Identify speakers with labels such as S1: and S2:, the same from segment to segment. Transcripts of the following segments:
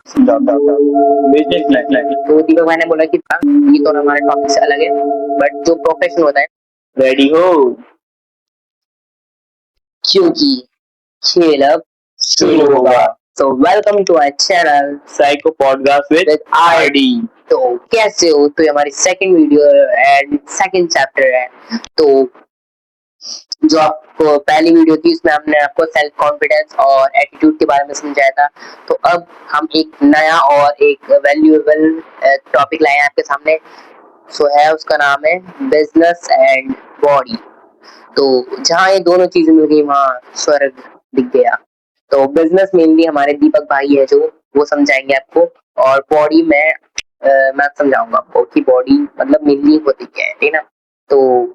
S1: Business man.
S2: तो दीपक भाई ने बोला कि ये तो हमारे टॉपिक से अलग है, बट जो प्रोफेशन होता है
S1: रेडी हो?
S2: क्योंकि खेल अब
S1: शुरू होगा।
S2: तो welcome to our channel
S1: psycho podcast with
S2: with
S1: RD.
S2: तो कैसे हो? तो ये हमारी second video and second chapter है। तो जो आपको पहली वीडियो थी उसमें हमने आपको सेल्फ कॉन्फिडेंस और एटीट्यूड के बारे में समझाया था। तो अब हम एक नया और एक वैल्यूएबल टॉपिक लाए हैं आपके सामने। सो है उसका नाम है बिजनेस एंड बॉडी। तो जहाँ ये दोनों चीजें मिल गई वहाँ स्वर्ग दिख गया। तो बिजनेस मेनली हमारे दीपक भाई है जो वो समझाएंगे आपको, और बॉडी में मैं समझाऊंगा आपको कि बॉडी मतलब मेनली होती क्या है, ठीक ना? तो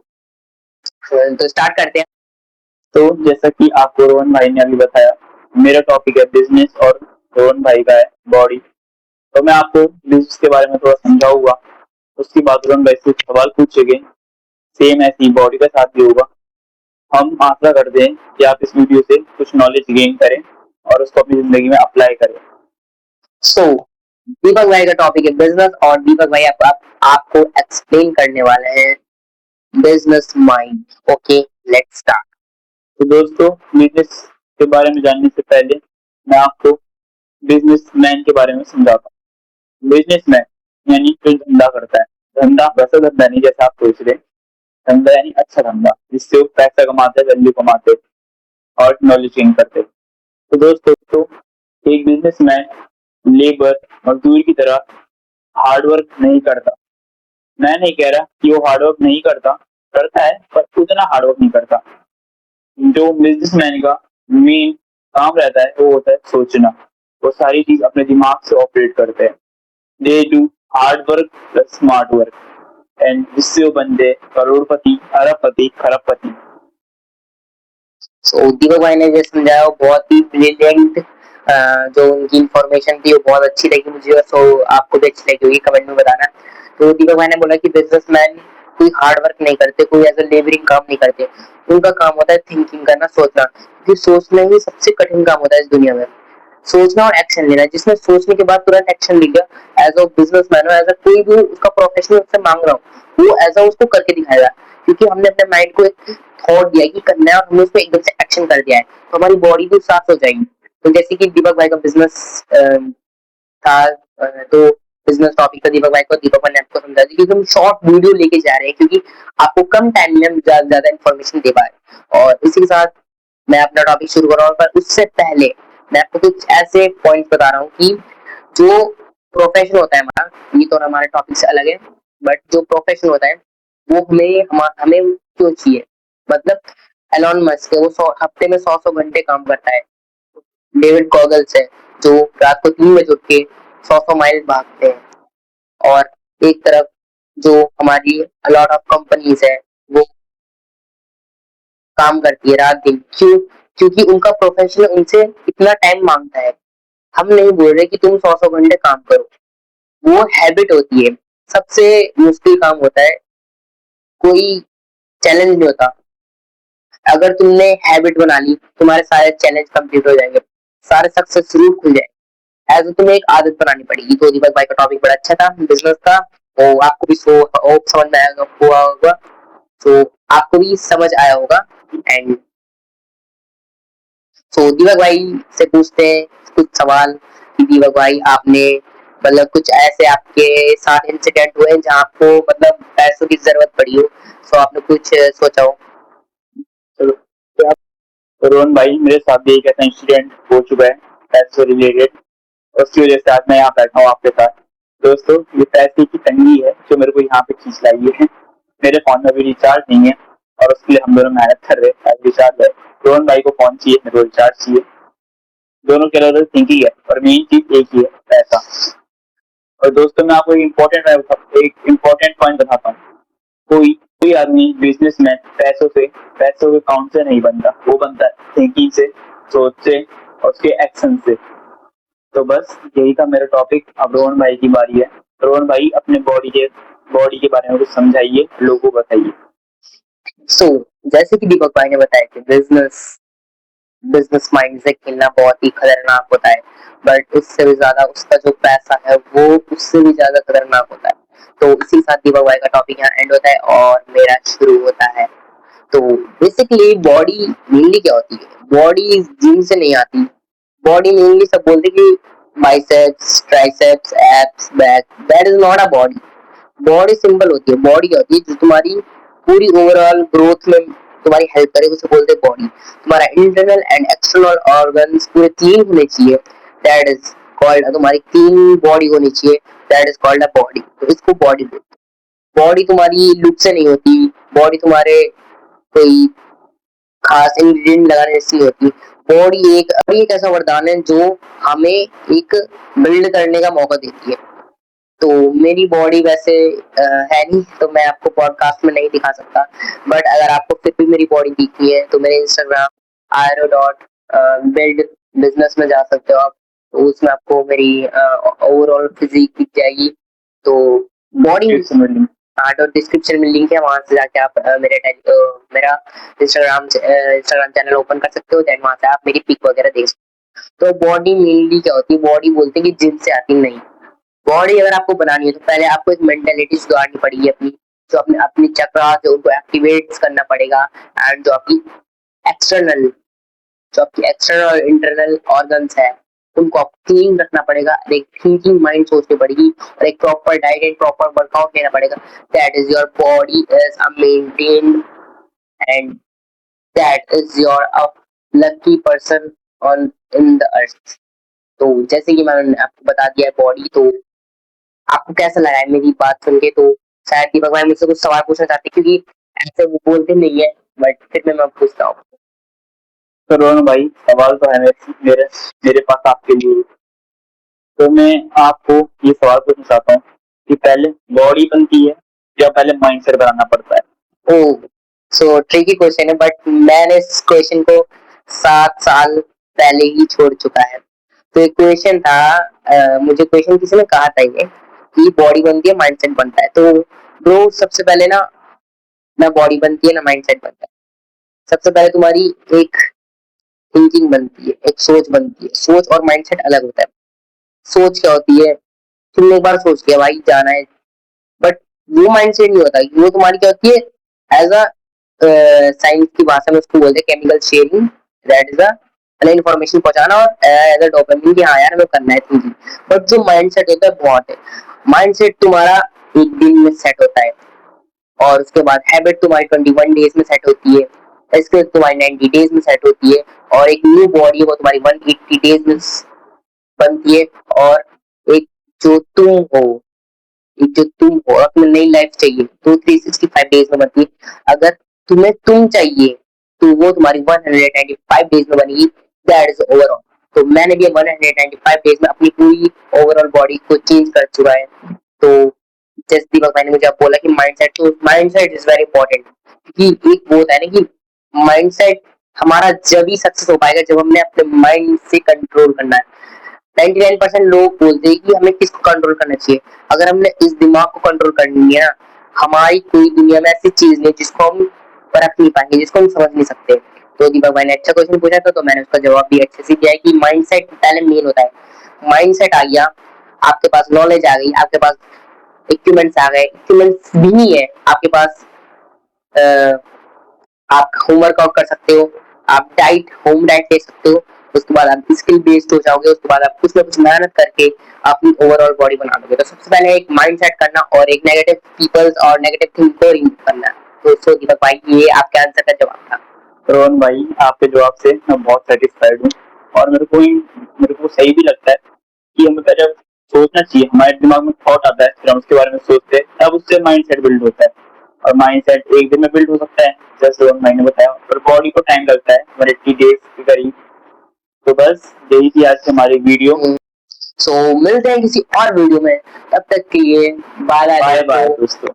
S2: स्टार्ट करते हैं।
S1: तो जैसा कि आपको रोहन भाई ने अभी बताया, मेरा टॉपिक है बिजनेस और रोहन भाई का है बॉडी। तो मैं आपको बिजनेस के बारे में थोड़ा समझाऊंगा, उसके बाद रोहन भाई से सवाल पूछेंगे, सेम ऐसी बॉडी का साथ भी होगा। हम आशा करते हैं कि आप इस वीडियो से कुछ नॉलेज गेन करें और उसको अपनी जिंदगी में अप्लाई करें।
S2: सो दीपक भाई का टॉपिक है बिजनेस, और दीपक भाई आपको एक्सप्लेन करने वाले हैं business mind. Okay, let's start.
S1: तो दोस्तों, बिजनेस के बारे में जानने से पहले मैं आपको बिजनेसमैन के बारे में समझाता हूँ। बिजनेसमैन यानी जो धंधा करता है। धंधा वैसा धंधा नहीं जैसा आप सोच रहे हैं। धंधा यानी अच्छा धंधा जिससे वो पैसा कमाते हैं, वैल्यू कमाते हैं और नॉलेज गेन करते हैं। तो दोस्तों, एक बिजनेसमैन लेबर मजदूर की तरह हार्ड वर्क नहीं करता। मैं नहीं कह रहा कि वो हार्ड वर्क नहीं करता, करता है पर उतना हार्ड वर्क नहीं करता। जो बिजनेसमैन का मेन काम रहता है वो होता है सोचना। वो सारी चीज अपने दिमाग से ऑपरेट करते हैं। They do hard work plus smart work, and जिससे वो बनते करोड़पति, अरबपति, खरबपति।
S2: सो दीपक भाई ने जो समझाया वो बहुत ही ब्रिलियंट, जो उनकी इंफॉर्मेशन थी वो बहुत अच्छी लगी मुझे। सो आपको भी अच्छी लगी होगी, कमेंट में बताना। तो दीपक भाई ने बोला कि बिजनेसमैन कोई हार्ड वर्क नहीं करते, कोई ऐसा लेबरिंग काम नहीं करते। उनका काम होता है थिंकिंग करना, सोचना। क्योंकि सोचना ही सबसे कठिन काम होता है इस दुनिया में। सोचना और एक्शन लेना, जिसने सोचने के बाद तुरंत एक्शन ले लिया, एज अ बिजनेसमैन हो, एज अ कोई भी उसका प्रोफेशनल उससे मांग रहा हो, वो एज अ उसको करके दिखाएगा। क्योंकि हमने अपने माइंड को एक थॉट दिया कि करना है और हमने उसको एकदम से एक्शन कर दिया है, तो हमारी बॉडी भी साफ हो जाएगी। तो जैसे कि दीपक भाई का बिजनेस था, तो बिजनेस टॉपिक था दीपक भाई को, दीपक भाई ने आपको समझा दी क्योंकि हम शॉर्ट वीडियो लेके जा रहे हैं, क्योंकि आपको कम टाइम में हम ज्यादा इन्फॉर्मेशन दे पाए। और इसी के साथ मैं अपना टॉपिक शुरू कर रहा हूँ, पर उससे पहले मैं आपको कुछ ऐसे पॉइंट बता रहा हूँ कि जो प्रोफेशन होता है हमारा, ये तो हमारे टॉपिक से अलग है, बट जो प्रोफेशन होता है वो हमें क्यों चाहिए। मतलब एलॉन मस्क है, वो हफ्ते में 100 घंटे काम करता है। डेविड गॉगल्स है जो रात को 3 बजे उठ के 100 माइल भागते हैं। और एक तरफ जो हमारी अलॉट ऑफ कंपनीज है वो काम करती है रात दिन। क्यों? क्योंकि उनका प्रोफेशन उनसे इतना टाइम मांगता है। हम नहीं बोल रहे कि तुम 100 घंटे काम करो, वो हैबिट होती है। सबसे मुश्किल काम होता है, कोई चैलेंज नहीं होता। अगर तुमने हैबिट बना ली, तुम्हारे सारे चैलेंज कंप्लीट हो जाएंगे, सारे सक्सेस रूट खुल जाएंगे। ऐसे तुम्हें एक आदत बनानी पड़ेगी। तो दीपक भाई का टॉपिक बड़ा अच्छा था बिजनेस का, तो आपको भी समझ में आएगा हुआ होगा, तो आपको भी समझ आया होगा। एंड तो दीपक भाई से पूछते हैं कुछ सवाल कि दीपक भाई आपने मतलब कुछ ऐसे आपके साथ इंसिडेंट हुए जहाँ आपको मतलब पैसों की जरूरत पड़ी हो, तो आपने कुछ सोचा हो।
S1: तो रोहन भाई, मेरे साथ भी एक ऐसा इंसिडेंट हो चुका है पैसे रिलेटेड, उसकी वजह से आज मैं यहाँ बैठा हूँ आपके साथ। दोस्तों, ये पैसे की तंगी है जो मेरे को यहाँ पे खींच लाई है। मेरे फोन में अभी रिचार्ज नहीं है और उसके लिए हम दोनों मेहनत कर रहे हैं। रिचार्ज है, रोहन भाई को फोन चाहिए, मेरे को रिचार्ज चाहिए। दोनों के अलग थिंकिंग है और मेन चीज एक ही है, पैसा। और दोस्तों, मैं आपको एक इम्पोर्टेंट पॉइंट बताता हूँ। कोई कोई आदमी बिजनेसमैन पैसों के काउंट से नहीं बनता, वो बनता है थिंकिंग से, सोच से और उसके एक्शन से। तो बस यही था मेरा टॉपिक। अब रोहन भाई की बारी है। रोहन भाई, अपने बॉडी के बारे में कुछ समझाइए, लोगों को बताइए।
S2: सो जैसे कि दीपक भाई ने बताया कि बिजनेस बिजनेस माइंड से खेलना बहुत ही खतरनाक होता है, बट उससे भी ज्यादा उसका जो पैसा है वो उससे भी ज्यादा खतरनाक होता है। तो इसी के साथ दीपक भाई का टॉपिक यहाँ एंड होता है और मेरा शुरू होता है। तो बेसिकली बॉडी मेनली क्या होती है? बॉडी जिम से नहीं आती। बॉडी मेनली सब बोलते कि biceps, triceps, abs, back, that is not a body. Body simple होती है। बॉडी क्या होती है? जो तुम्हारी पूरी ओवरऑल ग्रोथ में तुम्हारी हेल्प करे उसे बोलते हैं बॉडी। तुम्हारा इंटरनल एंड एक्सटर्नल ऑर्गन्स पूरे क्लीन होने चाहिए, दैट इज कॉल्ड, तुम्हारी क्लीन बॉडी होनी चाहिए, that is called a body. तो इसको बॉडी बोलते हैं। बॉडी तुम्हारी लुक से नहीं होती, बॉडी तुम्हारे कोई खास इंग्रेडिएंट लगाने से नहीं होती। बॉडी एक ऐसा वरदान है जो हमें एक बिल्ड करने का मौका देती है। तो मेरी बॉडी वैसे है नहीं, तो मैं आपको पॉडकास्ट में नहीं दिखा सकता, बट अगर आपको फिर भी मेरी बॉडी दिखनी है तो मेरे इंस्टाग्राम airo.build बिजनेस में जा सकते हो आप। तो उसमें आपको मेरी ओवरऑल फिजिक दिख जाएगी। तो बॉडी हाँ, तो डिस्क्रिप्शन में लिंक है, वहां से जाके आप मेरा इंस्टाग्राम चैनल ओपन कर सकते हो, देन वहां से आप मेरी पिक वगैरह देख सकते हो। तो बॉडी मेनली क्या होती है? बॉडी बोलते हैं कि जिम से आती नहीं। बॉडी अगर आपको बनानी है तो पहले आपको एक मेंटालिटी सुधारनी पड़ेगी अपनी, जो अपनी चक्रास है उनको एक्टिवेट करना पड़ेगा, एंड जो आपकी एक्सटर्नल और इंटरनल ऑर्गन्स है उनको आप क्लीन रखना पड़ेगा। एक थिंकिंग माइंड सोचनी पड़ेगी और एक proper diet and proper workout लेना पड़ेगा। That is your body is a maintained and that is your a lucky person on in the earth. तो जैसे कि मैंने आपको बता दिया है बॉडी, तो आपको कैसा लगा है मेरी बात सुन के? तो शायद दीपक भाई मुझसे कुछ सवाल पूछना चाहते, क्योंकि ऐसे वो बोलते नहीं है, बट फिर मैं पूछता हूँ।
S1: तो रोहन भाई, सवाल तो है मेरे मेरे पास आपके लिए। तो मैं आपको ये सवाल पूछना चाहता हूँ कि पहले बॉडी बनती है या पहले माइंडसेट बनाना पड़ता है?
S2: ओह, सो ट्रिकी क्वेश्चन है, बट मैंने इस क्वेश्चन को 7 साल पहले ही छोड़ चुका है। तो एक क्वेश्चन था, मुझे क्वेश्चन किसी ने कहा था ये कि बॉडी बनती है माइंडसेट बनता है। तो ब्रो, सबसे पहले ना बॉडी बनती है ना माइंडसेट बनता है। सबसे पहले तुम्हारी एक थिंकिंग बनती है, एक सोच बनती है। सोच और माइंडसेट अलग होता है। सोच क्या होती है? तुमने एक बार सोच लिया भाई जाना है, बट वो माइंडसेट नहीं होता। वो तुम्हारी क्या होती है? एज अ साइंस की भाषा में उसको बोलते हैं chemical sharing, that is a information पहुंचाना, और एज अ डोपामिन कि हाँ यार हमें करना है थिंकिंग। बट जो माइंडसेट होता है बहुत है। माइंडसेट तुम्हारा एक दिन में सेट होता है, और उसके बाद हैबिट तुम्हारी 21 डेज में सेट होती है, इसके तुम्हारी 90 डेज में सेट होती है, और एक न्यू बॉडी है वो तुम्हारी 180 डेज में बनती है। और एक जो तुम हो अपनी नई लाइफ चाहिए तो 365 डेज में बनती है। अगर तुम्हें तुम चाहिए तो वो तुम्हारी 195 डेज में बनेगी, दैट इज ओवरऑल। तो मैंने भी 195 डेज में अपनी पूरी ओवरऑल बॉडी को चेंज कर चुका है। तो जैसे दीपक भाई ने मुझे आप बोला कि माइंडसेट इज वेरी इंपॉर्टेंट, क्योंकि एक वो होता है ना कि माइंडसेट हमारा जब ही सक्सेस हो पाएगा जब हमने अपने माइंड से कंट्रोल करना है। 99% लोग बोलते हैं कि हमें किसको कंट्रोल करना चाहिए। अगर हमने इस दिमाग को कंट्रोल करनी है ना, हमारी कोई दुनिया में ऐसी चीज नहीं जिसको हम परख नहीं पाएंगे, जिसको हम समझ नहीं सकते। तो दीपक भाई ने अच्छा क्वेश्चन पूछा था, तो मैंने उसका जवाब भी अच्छे से दिया है कि माइंडसेट पहले मेन होता है। माइंडसेट आ गया, आपके पास नॉलेज आ गई, आपके पास इक्विपमेंट्स आ गए। इक्विपमेंट्स भी नहीं है आपके पास, आप होमवर्क आउट कर सकते हो, आप होम डाइट ले सकते हो, उसके बाद आप स्किल बेस्ड हो जाओगे, उसके बाद आप कुछ ना कुछ मेहनत करके अपनी ओवरऑल बॉडी बना लोगे। तो सबसे पहले एक माइंड सेट करना और एक नेगेटिव पीपल्स और नेगेटिव थिंक को रिमूव करना। तो सो दीपक भाई, ये आपके आंसर का जवाब था।
S1: रोहन भाई, आपके जवाब से मैं बहुत सेटिस्फाइड हूँ, और मेरे को सही भी लगता है कि हमें जब सोचना चाहिए, हमारे दिमाग में थॉट आता है, फिर हम उसके बारे में सोचते हैं, तब उससे माइंडसेट बिल्ड होता है। और माइंडसेट एक दिन में बिल्ड हो सकता है, जैसे रोहन भाई ने बताया, और बॉडी को टाइम लगता है 180 डेज के करीब। तो बस यही थी आज की हमारी वीडियो।
S2: सो मिलते हैं किसी और वीडियो में, तब तक के लिए बाय बाय
S1: दोस्तों।